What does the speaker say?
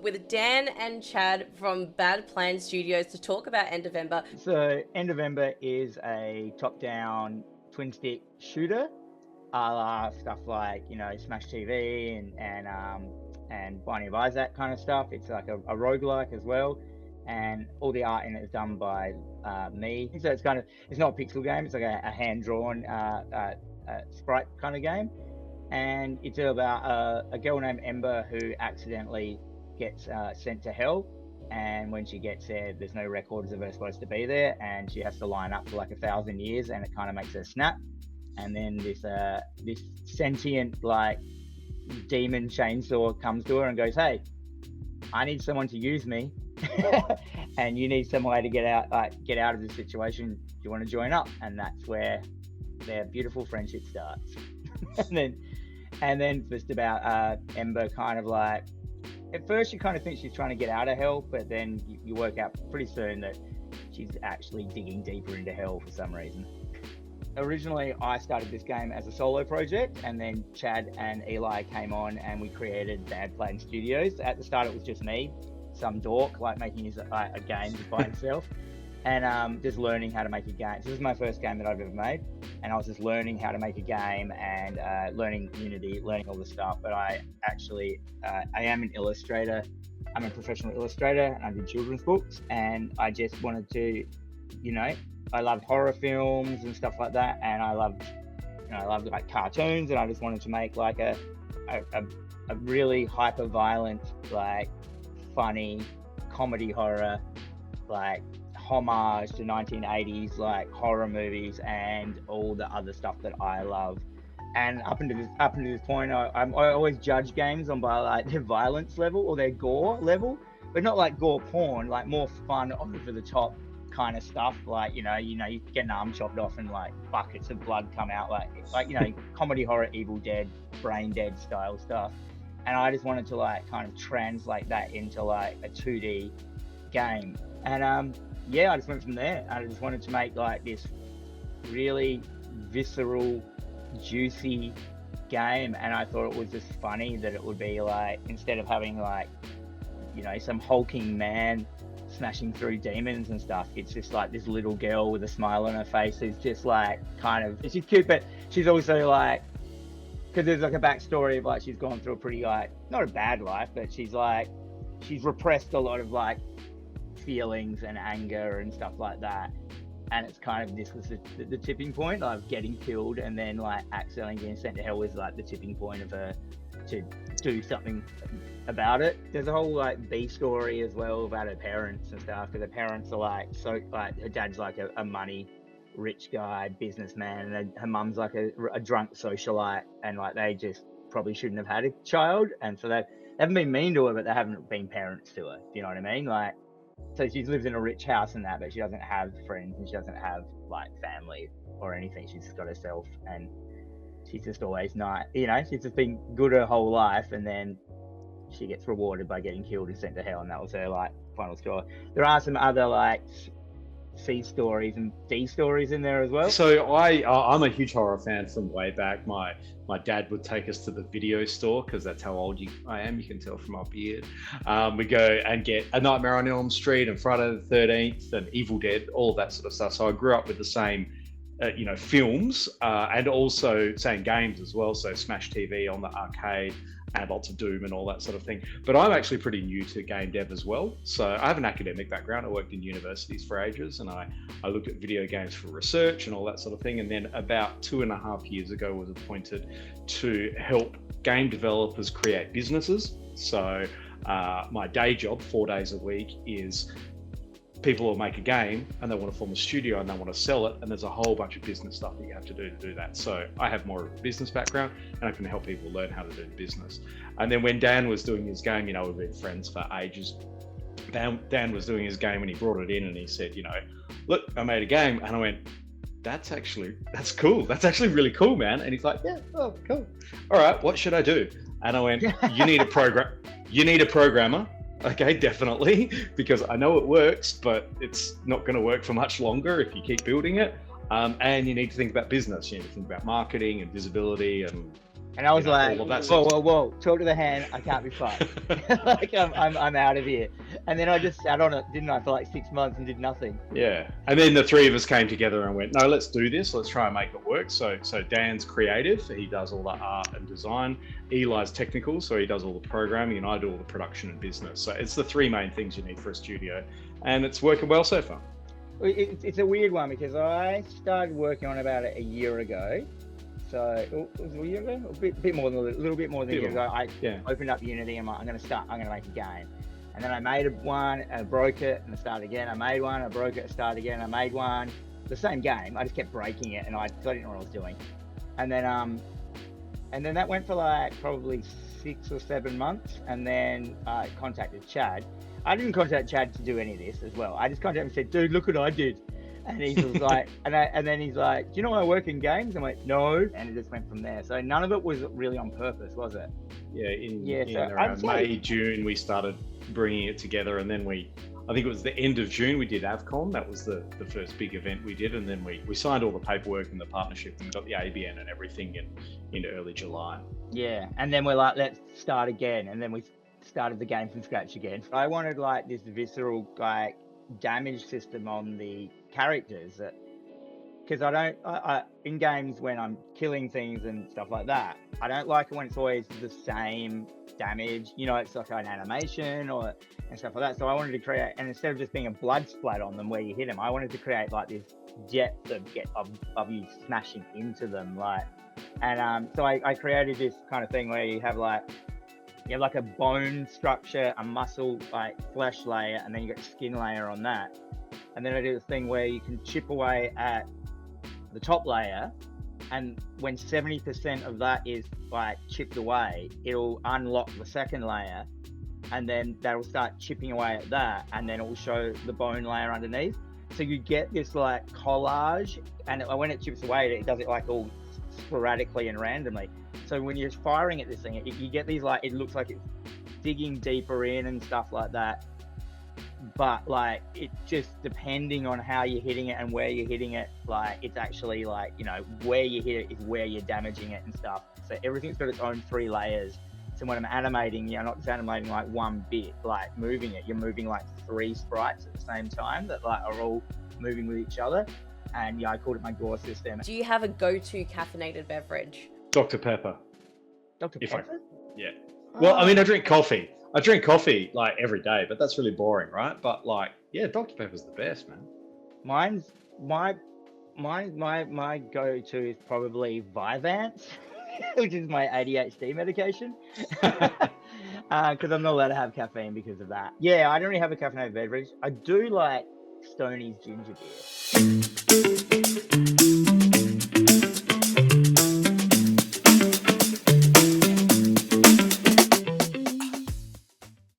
with Dan and Chad from Bad Plan Studios to talk about End of Ember. So End of Ember is a top-down twin-stick shooter, a la stuff like, Smash TV and Binding of Isaac kind of stuff. It's like a roguelike as well, and all the art in it is done by me. So it's not a pixel game. It's like a hand-drawn sprite kind of game, and it's about a girl named Ember who accidentally gets sent to hell. And when she gets there, there's no records of her supposed to be there, and she has to line up for like 1,000 years, and it kind of makes her snap. And then this sentient like demon chainsaw comes to her and goes, "Hey, I need someone to use me, and you need some way to get out of this situation. Do you want to join up?" And that's where their beautiful friendship starts. and then just about Ember kind of like, at first you kind of think she's trying to get out of hell, but then you work out pretty soon that she's actually digging deeper into hell for some reason. Originally, I started this game as a solo project, and then Chad and Eli came on and we created Bad Plan Studios. At the start, it was just me, some dork, like making a game just by himself, and just learning how to make a game. So this is my first game that I've ever made, and I was just learning how to make a game and learning Unity, learning all this stuff. But I am an illustrator. I'm a professional illustrator, and I do children's books, and I just wanted to, I love horror films and stuff like that, and I love like cartoons, and I just wanted to make like a really hyper violent, like funny comedy horror, like homage to 1980s like horror movies and all the other stuff that I love. And up until this point, I always judge games by like their violence level or their gore level, but not like gore porn, like more fun, over the top kind of stuff, like you get an arm chopped off and like buckets of blood come out, like comedy horror, Evil Dead, Brain Dead style stuff. And I just wanted to like kind of translate that into like a 2D game, and I just went from there. I just wanted to make like this really visceral, juicy game, and I thought it was just funny that it would be like, instead of having like some hulking man smashing through demons and stuff, it's just like this little girl with a smile on her face who's just like she's cute, but she's also like, because there's like a backstory of like she's gone through a pretty like, not a bad life, but she's repressed a lot of like feelings and anger and stuff like that, and it's kind of, this was the tipping point of getting killed, and then like accidentally getting sent to hell was like the tipping point of her to do something about it. There's a whole like B story as well about her parents and stuff, because her parents are like, so like her dad's like a money rich guy, businessman, and her mum's like a drunk socialite, and like they just probably shouldn't have had a child, and so they haven't been mean to her, but they haven't been parents to her. Do you know what I mean? Like, so she lives in a rich house and that, but she doesn't have friends and she doesn't have like family or anything. She's just got herself, and she's just always not, she's just been good her whole life, and then she gets rewarded by getting killed and sent to hell, and that was her like final straw. There are some other like C stories and D stories in there as well. So I'm a huge horror fan from way back. My dad would take us to the video store, because that's how old I am. You can tell from my beard. We go and get A Nightmare on Elm Street and Friday the 13th and Evil Dead, all that sort of stuff. So I grew up with the same, films and also same games as well. So Smash TV on the arcade, and lots of Doom and all that sort of thing. But I'm actually pretty new to game dev as well. So I have an academic background. I worked in universities for ages, and I looked at video games for research and all that sort of thing. And then about 2.5 years ago was appointed to help game developers create businesses. So my day job, 4 days a week, is people will make a game and they want to form a studio and they want to sell it, and there's a whole bunch of business stuff that you have to do that. So I have more of a business background, and I can help people learn how to do the business. And then when Dan was doing his game, we've been friends for ages. Dan was doing his game and he brought it in and he said, look, I made a game. And I went, that's cool. That's actually really cool, man. And he's like, yeah, oh, cool. All right, what should I do? And I went, you need a programmer. Okay, definitely, because I know it works, but it's not going to work for much longer if you keep building it. And you need to think about business. You need to think about marketing and visibility and And I was like, all of that whoa, sort whoa, whoa, talk to the hand. I can't be fucked. Like I'm out of here. And then I just sat on it, didn't I, for like 6 months and did nothing. Yeah, and then the three of us came together and went, no, let's do this. Let's try and make it work. So Dan's creative. He does all the art and design. Eli's technical, so he does all the programming, and I do all the production and business. So it's the three main things you need for a studio, and it's working well so far. It's a weird one because I started working on about it a year ago. So it was a year ago, a little bit more than a year ago. I opened up Unity and I'm going to make a game. And then I made one and I broke it and I started again. I made one, I broke it, I started again. I made one, the same game. I just kept breaking it and I didn't know what I was doing. And then that went for like probably 6 or 7 months. And then I contacted Chad. I didn't contact Chad to do any of this as well. I just contacted him and said, dude, look what I did. And he was like, and then he's like, do you know I work in games? I'm like, no. And it just went from there. So none of it was really on purpose, was it? Yeah, so around May, June, we started bringing it together. And then I think it was the end of June, we did AvCon. That was the first big event we did. And then we signed all the paperwork and the partnership and got the ABN and everything in early July. Yeah, and then we're like, let's start again. And then we started the game from scratch again. I wanted like this visceral like damage system on the characters, because I in games when I'm killing things and stuff like that, I don't like it when it's always the same damage, it's like an animation and stuff like that. So I wanted to create, and instead of just being a blood splat on them where you hit them, I wanted to create like this depth of you smashing into them, like, and so I created this kind of thing where you have like a bone structure, a muscle like flesh layer, and then you got skin layer on that. And then I did a thing where you can chip away at the top layer, and when 70% of that is like chipped away, it'll unlock the second layer, and then that'll start chipping away at that, and then it will show the bone layer underneath. So you get this like collage, and when it chips away, it does it like all sporadically and randomly. So when you're firing at this thing, you get these like, it looks like it's digging deeper in and stuff like that. But like, it just depending on how you're hitting it and where you're hitting it, like it's actually like, where you hit it is where you're damaging it and stuff. So everything's got its own 3 layers. So when I'm animating, you're not just animating like one bit, like moving it, you're moving like 3 sprites at the same time that like are all moving with each other. And I called it my gore system. Do you have a go-to caffeinated beverage? Dr. Pepper. Dr. Pepper? Yeah. Well, I mean, I drink coffee. Like every day, but that's really boring, right? But like, yeah, Dr. Pepper's the best, man. My go-to is probably Vyvanse, which is my ADHD medication. Because I'm not allowed to have caffeine because of that. Yeah, I don't really have a caffeinated beverage. I do like Stoney's ginger beer.